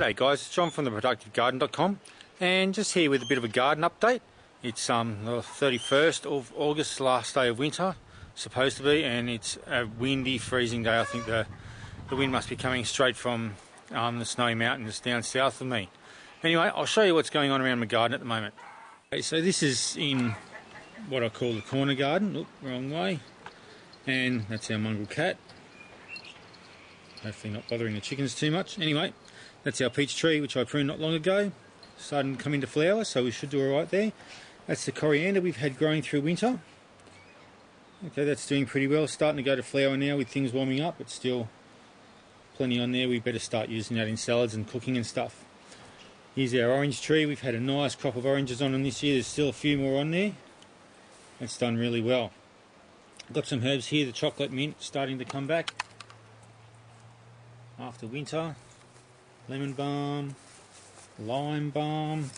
G'day guys, it's John from theproductivegarden.com and just here with a bit of a garden update. It's the 31st of August, last day of winter, supposed to be, and it's a windy, freezing day. I think the wind must be coming straight from the snowy mountains down south of me. Anyway, I'll show you what's going on around my garden at the moment. Okay, so this is in what I call the corner garden. Oop, wrong way. And that's our mongrel cat. Hopefully not bothering the chickens too much. Anyway, that's our peach tree, which I pruned not long ago. Starting to come into flower, so we should do alright there. That's the coriander we've had growing through winter. Okay, that's doing pretty well. Starting to go to flower now with things warming up, but still plenty on there. We better start using that in salads and cooking and stuff. Here's our orange tree. We've had a nice crop of oranges on them this year. There's still a few more on there. That's done really well. Got some herbs here. The chocolate mint starting to come back after winter. Lemon balm, lime balm,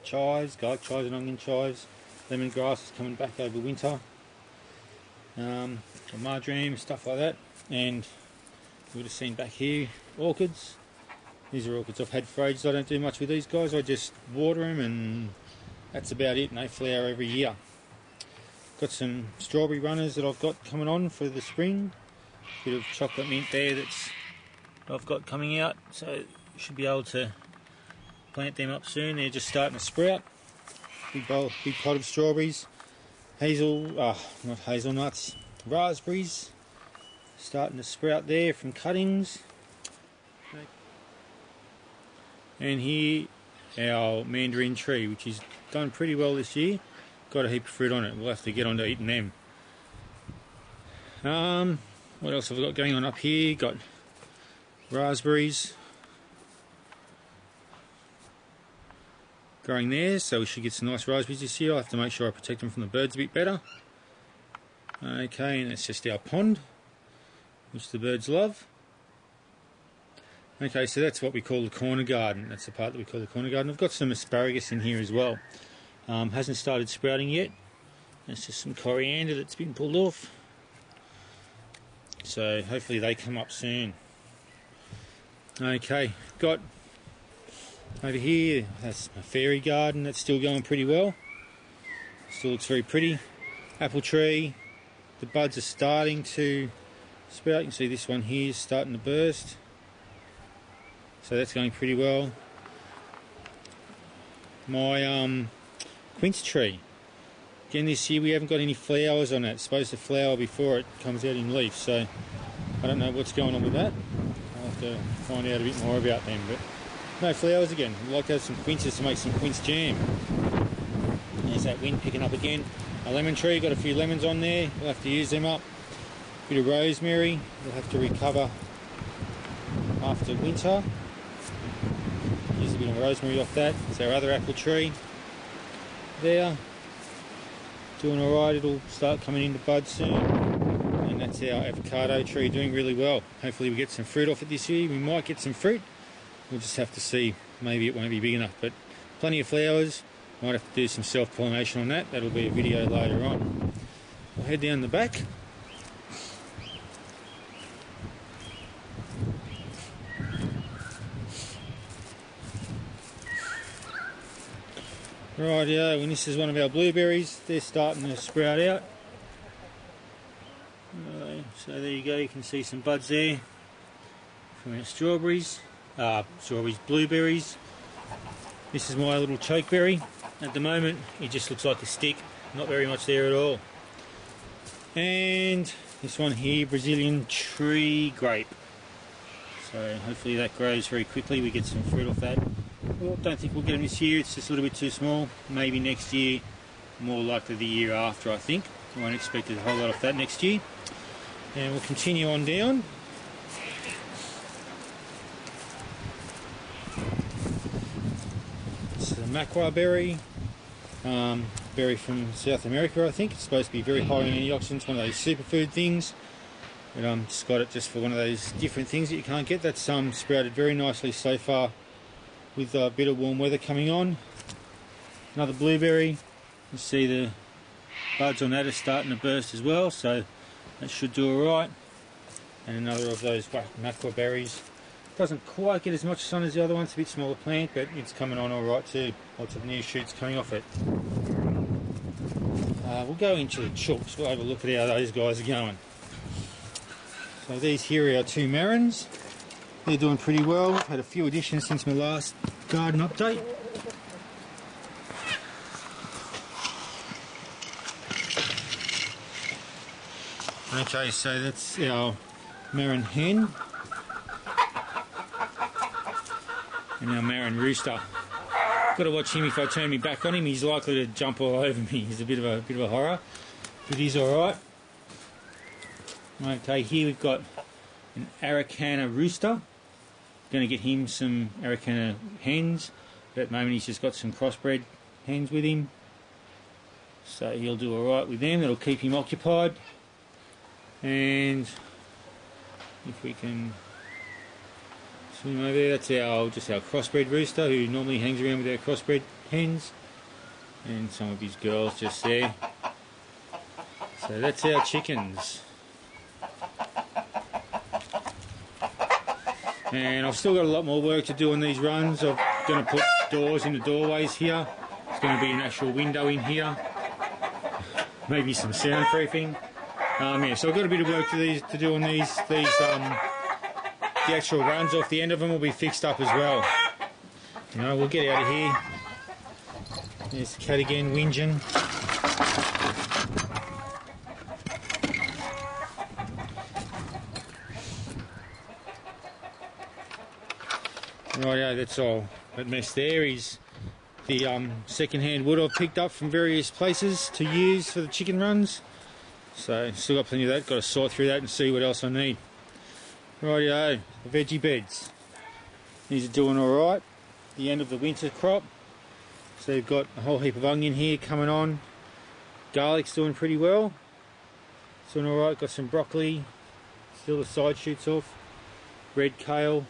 chives, garlic chives and onion chives. Lemongrass is coming back over winter. Marjoram, stuff like that. And you would have seen back here, orchids. These are orchids I've had for ages. I don't do much with these guys. I just water them and that's about it. And they flower every year. Got some strawberry runners that I've got coming on for the spring. Bit of chocolate mint there that's I've got coming out, so should be able to plant them up soon. They're just starting to sprout. Big pot of strawberries. Not hazelnuts, raspberries starting to sprout there from cuttings. And here our mandarin tree, which is done pretty well this year. Got a heap of fruit on it. We'll have to get on to eating them. What else have I got going on up here? Got raspberries growing there, so we should get some nice raspberries this year. I'll have to make sure I protect them from the birds a bit better. Okay, and that's just our pond, which the birds love. Okay, so that's what we call the corner garden. That's the part that we call the corner garden. I've got some asparagus in here as well. Hasn't started sprouting yet. That's just some coriander that's been pulled off. So hopefully they come up soon. Okay, got over here, that's my fairy garden. That's still going pretty well. Still looks very pretty. Apple tree, the buds are starting to sprout. You can see this one here is starting to burst. So that's going pretty well. My quince tree. Again this year we haven't got any flowers on it. It's supposed to flower before it comes out in leaf. So I don't know what's going on with that. I'll have to find out a bit more about them. But no flowers again. I'd like to have some quinces to make some quince jam. There's that wind picking up again. A lemon tree, got a few lemons on there. We'll have to use them up. A bit of rosemary. We'll have to recover after winter. Use a bit of rosemary off that. It's our other apple tree there. Doing alright. It'll start coming into bud soon. And that's our avocado tree, doing really well. Hopefully we get some fruit off it this year. We might get some fruit. We'll just have to see. Maybe it won't be big enough, but plenty of flowers. Might have to do some self-pollination on that. That'll be a video later on. I'll head down the back. Rightio, and this is one of our blueberries. They're starting to sprout out. So there you go, you can see some buds there from our blueberries. This is my little chokeberry. At the moment, it just looks like a stick, not very much there at all. And this one here, Brazilian tree grape. So hopefully that grows very quickly. We get some fruit off that. Well, don't think we'll get them this year. It's just a little bit too small. Maybe next year, more likely the year after, I think. I won't expect a whole lot off that next year. And we'll continue on down. This is a macwa berry. Berry from South America, I think. It's supposed to be very high in antioxidants, one of those superfood things. But just got it just for one of those different things that you can't get. That's sprouted very nicely so far with a bit of warm weather coming on. Another blueberry. You see the buds on that are starting to burst as well, so that should do alright. And another of those macwa berries. Doesn't quite get as much sun as the other one. It's a bit smaller plant, but it's coming on all right too. Lots of new shoots coming off it. We'll go into the chooks. We'll have a look at how those guys are going. So these here are our 2 marrons. They're doing pretty well. I've had a few additions since my last garden update. Okay, so that's our marron hen and our marron rooster. Got to watch him. If I turn me back on him, he's likely to jump all over me. He's a bit of a horror, but he's all right. Okay, here we've got an Araucana rooster. Going to get him some Araucana hens, but at the moment he's just got some crossbred hens with him, so he'll do all right with them. That'll keep him occupied. And if we can swim over there, that's our crossbred rooster who normally hangs around with our crossbred hens, and some of his girls just there. So that's our chickens. And I've still got a lot more work to do on these runs. I'm going to put doors in the doorways here. There's going to be an actual window in here. Maybe some soundproofing. Yeah, so I've got a bit of work to do on these. The actual runs off the end of them will be fixed up as well. You know, we'll get out of here. There's the cat again, whinging. Rightio, that's all. That mess there is the second-hand wood I've picked up from various places to use for the chicken runs. So still got plenty of that. Got to sort through that and see what else I need. Rightio, the veggie beds. These are doing all right. The end of the winter crop. So you've got a whole heap of onion here coming on. Garlic's doing pretty well. It's doing all right. Got some broccoli. Still the side shoots off. Red kale.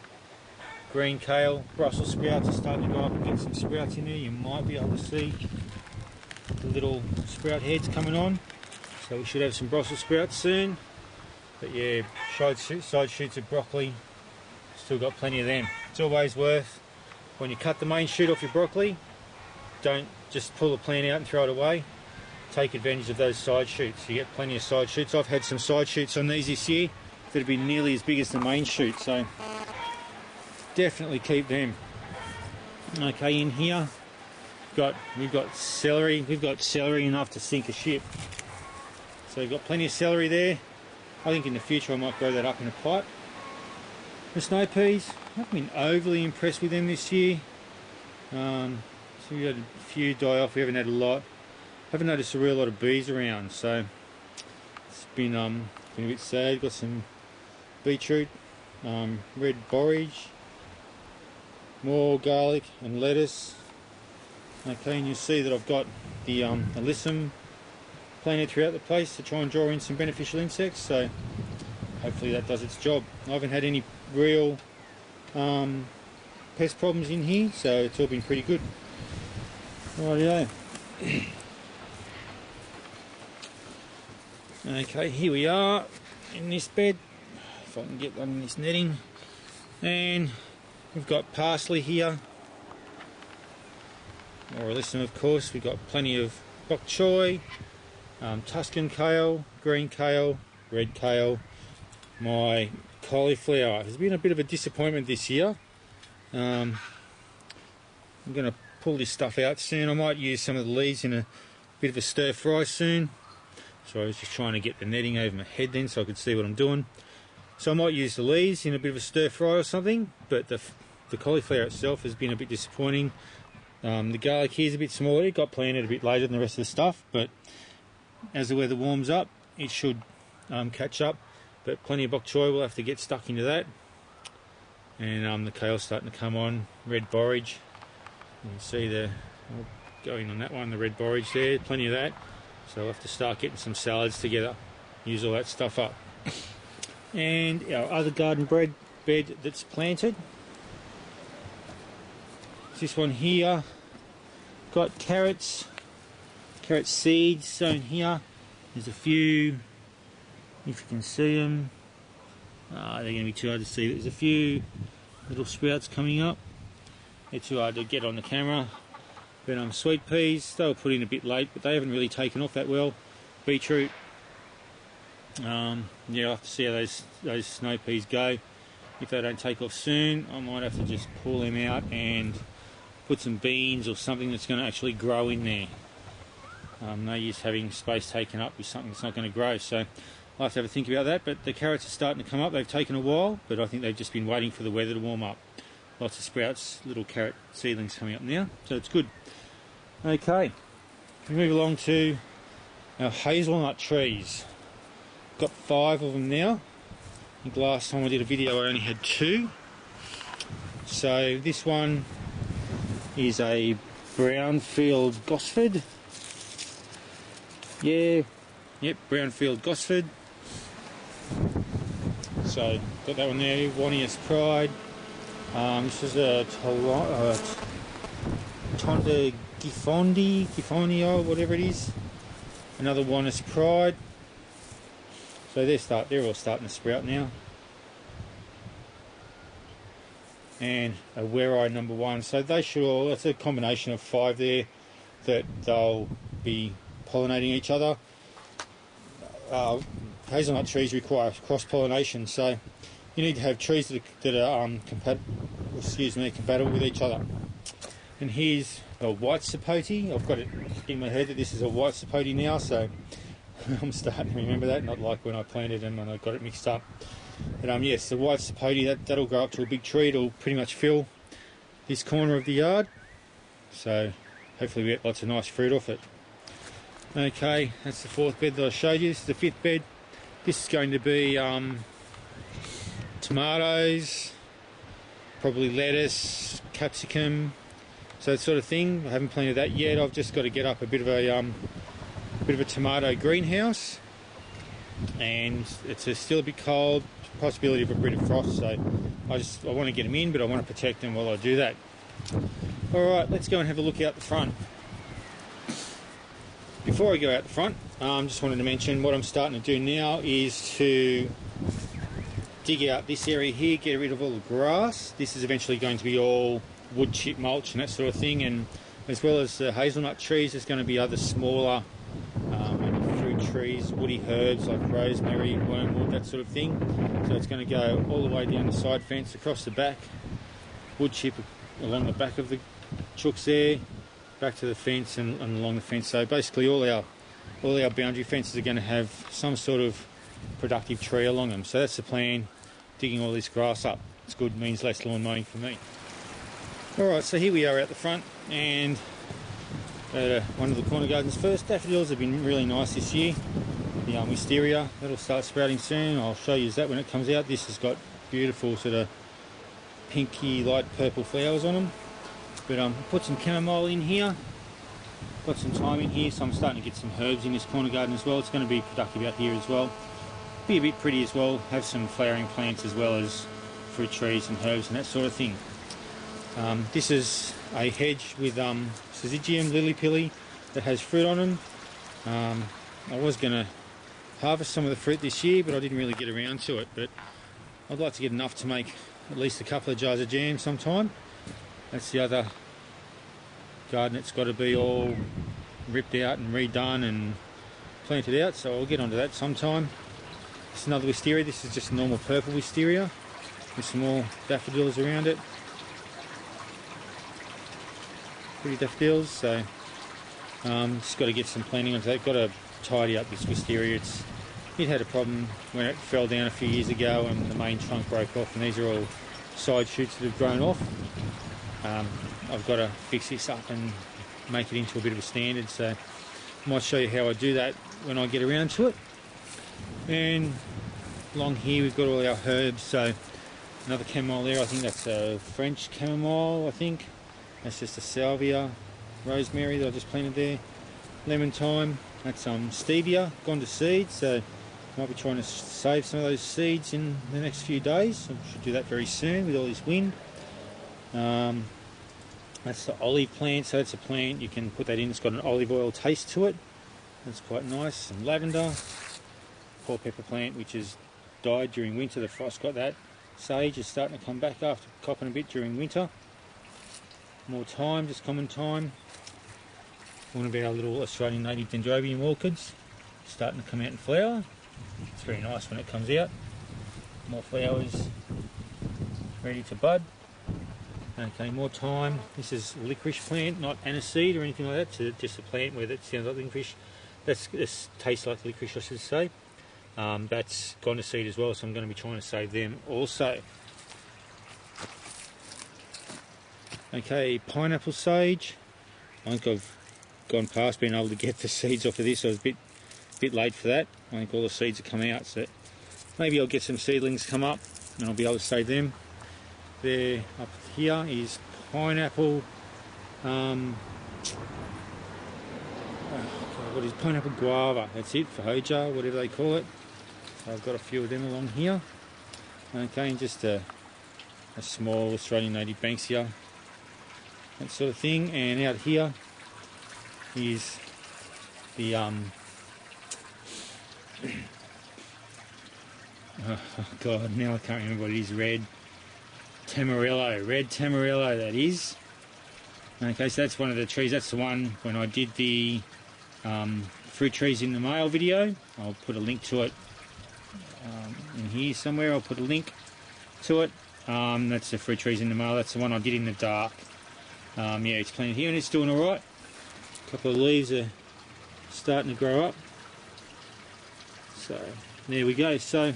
Green kale, Brussels sprouts are starting to go up and get some sprouts in there. You might be able to see the little sprout heads coming on. So we should have some Brussels sprouts soon. But yeah, side shoots of broccoli, still got plenty of them. It's always worth, when you cut the main shoot off your broccoli, don't just pull the plant out and throw it away. Take advantage of those side shoots. You get plenty of side shoots. I've had some side shoots on these this year that have been nearly as big as the main shoot. So definitely keep them. Okay, in here we've got celery. We've got celery enough to sink a ship. So we've got plenty of celery there. I think in the future I might grow that up in a pot. The snow peas, I haven't been overly impressed with them this year. So we had a few die off. We haven't had a lot. Haven't noticed a real lot of bees around, so it's been a bit sad. Got some beetroot, red borage. More garlic and lettuce. Okay, and you'll see that I've got the alyssum planted throughout the place to try and draw in some beneficial insects, so hopefully that does its job. I haven't had any real pest problems in here, so it's all been pretty good. Rightio. Okay, here we are in this bed, if I can get on this netting, and we've got parsley here, or alyssum of course. We've got plenty of bok choy, Tuscan kale, green kale, red kale. My cauliflower has been a bit of a disappointment this year. I'm going to pull this stuff out soon. I might use some of the leaves in a bit of a stir fry soon. So I was just trying to get the netting over my head then so I could see what I'm doing. So I might use the leaves in a bit of a stir fry or something, but the cauliflower itself has been a bit disappointing. The garlic here is a bit smaller. It got planted a bit later than the rest of the stuff, but as the weather warms up, it should catch up. But plenty of bok choy will have to get stuck into that. And the kale's starting to come on. Red borage. You can see the going on that one, the red borage there. Plenty of that. So I'll have to start getting some salads together. Use all that stuff up. And our other garden bed that's planted. This one here. Got carrot seeds sown here. There's a few, if you can see them. They're going to be too hard to see. There's a few little sprouts coming up. They're too hard to get on the camera. But sweet peas, they were put in a bit late, but they haven't really taken off that well. Beetroot, yeah, I'll have to see how those snow peas go. If they don't take off soon, I might have to just pull them out and put some beans or something that's going to actually grow in there. No use having space taken up with something that's not going to grow. So I'll have to have a think about that. But the carrots are starting to come up. They've taken a while, but I think they've just been waiting for the weather to warm up. Lots of sprouts, little carrot seedlings coming up now, so it's good. Okay, we move along to our hazelnut trees. Got 5 of them now. I think last time I did a video I only had 2. So this one is a brownfield Gosford. Yeah, yep, brownfield Gosford. So got that one there, Wanius Pride. This is a Tonda Gifondi, or whatever it is. Another Wanius Pride. So they're all starting to sprout now. And a Where-I number 1. So they should all, that's a combination of 5 there that they'll be pollinating each other. Hazelnut trees require cross-pollination, so you need to have trees that are compatible with each other. And here's a white sapote. I've got it in my head that this is a white sapote now, so I'm starting to remember that, not like when I planted them and I got it mixed up. But yes, the white sapote, that'll grow up to a big tree. It'll pretty much fill this corner of the yard, so hopefully we get lots of nice fruit off it. Okay, that's the 4th bed that I showed you. This is the 5th bed. This is going to be tomatoes, probably lettuce, capsicum, so that sort of thing. I haven't planted that yet. I've just got to get up a bit of a tomato greenhouse, and it's still a bit cold. Possibility of a bit of frost, so I want to get them in, but I want to protect them while I do that. All right, let's go and have a look out the front. Before I go out the front, just wanted to mention what I'm starting to do now is to dig out this area here, get rid of all the grass. This is eventually going to be all wood chip mulch and that sort of thing, and as well as the hazelnut trees, there's going to be other smaller fruit trees, woody herbs like rosemary, wormwood, that sort of thing. So it's going to go all the way down the side fence, across the back, wood chip along the back of the chooks there, back to the fence and along the fence. So basically all our boundary fences are going to have some sort of productive tree along them. So that's the plan, digging all this grass up. It's good, means less lawn mowing for me. Alright, so here we are out the front, and one of the corner gardens first. Daffodils have been really nice this year. The wisteria, that'll start sprouting soon. I'll show you that when it comes out. This has got beautiful sort of pinky light purple flowers on them. But put some chamomile in here. Got some thyme in here, so I'm starting to get some herbs in this corner garden as well. It's going to be productive out here as well. Be a bit pretty as well. Have some flowering plants as well as fruit trees and herbs and that sort of thing. This is a hedge with syzygium lily pilly that has fruit on them. I was going to harvest some of the fruit this year, but I didn't really get around to it. But I'd like to get enough to make at least a couple of jars of jam sometime. That's the other garden. It's got to be all ripped out and redone and planted out, so I'll get onto that sometime. It's another wisteria. This is just normal purple wisteria with some more daffodils around it. Pretty daffodils, so just got to get some planting onto that. Got to tidy up this wisteria. It had a problem when it fell down a few years ago and the main trunk broke off, and these are all side shoots that have grown off. I've got to fix this up and make it into a bit of a standard, so I might show you how I do that when I get around to it. And along here we've got all our herbs, so another chamomile there. I think that's a French chamomile, I think. That's just a salvia. Rosemary that I just planted there. Lemon thyme. That's stevia, gone to seed, so might be trying to save some of those seeds in the next few days. I should do that very soon with all this wind. That's the olive plant, so that's a plant, you can put that in, it's got an olive oil taste to it. That's quite nice. Some lavender. Paw pepper plant, which has died during winter, the frost got that. Sage is starting to come back after copping a bit during winter. More thyme, just common thyme. One of our little Australian native dendrobium orchids starting to come out in flower. It's very nice when it comes out. More flowers ready to bud. Okay, more thyme. This is a licorice plant, not aniseed or anything like that. It's just a plant where that sounds like licorice. This tastes like licorice, I should say. That's gone to seed as well, so I'm going to be trying to save them also. Okay, pineapple sage. I think I've gone past being able to get the seeds off of this, so I was a bit late for that. I think all the seeds have come out, so maybe I'll get some seedlings come up and I'll be able to save them. There, up here is pineapple. What is pineapple guava? That's it, for hoja, whatever they call it. So I've got a few of them along here. Okay, and just a small Australian native banksia, that sort of thing. And out here is the oh god, now I can't remember what it is. Red Tamarello, that is. Okay, so that's one of the trees. That's the one when I did the fruit trees in the mail video. I'll put a link to it in here somewhere. I'll put a link to it. That's the fruit trees in the mail. That's the one I did in the dark. Yeah, it's planted here and it's doing alright. A couple of leaves are starting to grow up. So there we go. So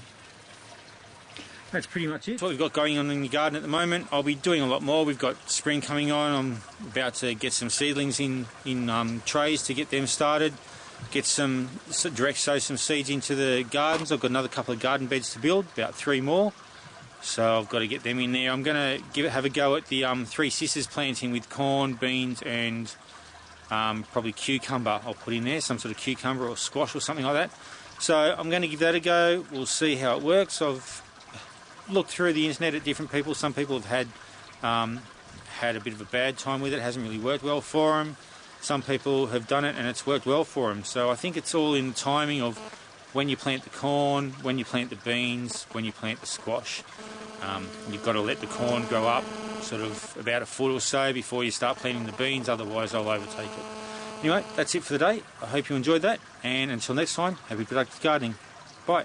that's pretty much it. That's what we've got going on in the garden at the moment. I'll be doing a lot more. We've got spring coming on. I'm about to get some seedlings in trays to get them started. Get some direct sow some seeds into the gardens. I've got another couple of garden beds to build, about 3 more. So I've got to get them in there. I'm going to have a go at the 3 Sisters planting with corn, beans and probably cucumber. I'll put in there, some sort of cucumber or squash or something like that. So I'm going to give that a go. We'll see how it works. I've looked through the internet at different people. Some people have had a bit of a bad time with it. It hasn't really worked well for them. Some people have done it and it's worked well for them. So I think it's all in the timing of when you plant the corn, when you plant the beans, when you plant the squash. You've got to let the corn grow up sort of about a foot or so before you start planting the beans, otherwise they'll overtake it. Anyway, that's it for the day. I hope you enjoyed that, and until next time, happy productive gardening. Bye.